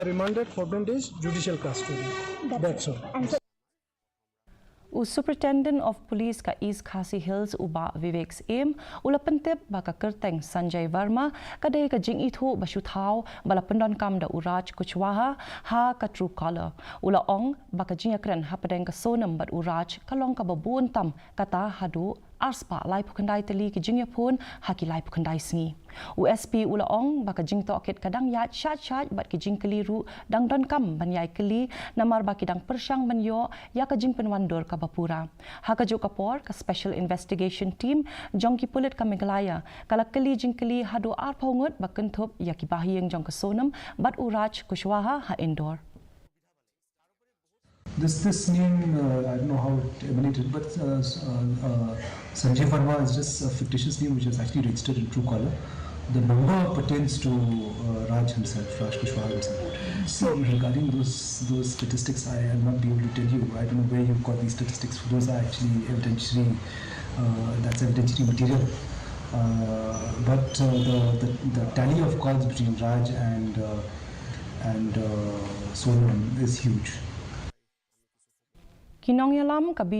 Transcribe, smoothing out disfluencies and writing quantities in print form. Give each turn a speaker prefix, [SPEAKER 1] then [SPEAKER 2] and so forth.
[SPEAKER 1] Remanded for 20 days, judicial custody. That's all.
[SPEAKER 2] Superintendent of Police ka East KHASI Hills uba Vivek's aim ula pentip baka kerteng Sanjay Verma kadai ka jing itu basu thau bala pendon kam da uraj Kushwaha ha ka true color ula ong baka jing akren ha padeng ka sonam bat uraj kalong ka babun tam kata hadu arspa lai pukandai teli ki jing yapun haki lai pukandai sngi USP ula ong baka jing toket kadang yat shat bat ki jing keliru dang don kam banyai keli namar baki dang persyang banyo ya ka jing penwandor ka bapura ha ka juk kapor ka special investigation team jong ki pulit ka Meghalaya kala keli jing keli hadu ar phongot bakenthop ya ki bahiyeng jong ka sonam bat uraj Kushwaha ha indoor.
[SPEAKER 3] This name, I don't know how it emanated, but Sanjay Verma is just a fictitious name which is actually registered in Truecaller. The number pertains to Raj himself, Raj Kushwaha himself. So regarding those statistics, I am not be able to tell you. I don't know where you got these statistics. Those are actually evidentiary. That's evidentiary material. But the tally of calls between Raj and Sonam is huge.
[SPEAKER 2] Kinong yalam kabi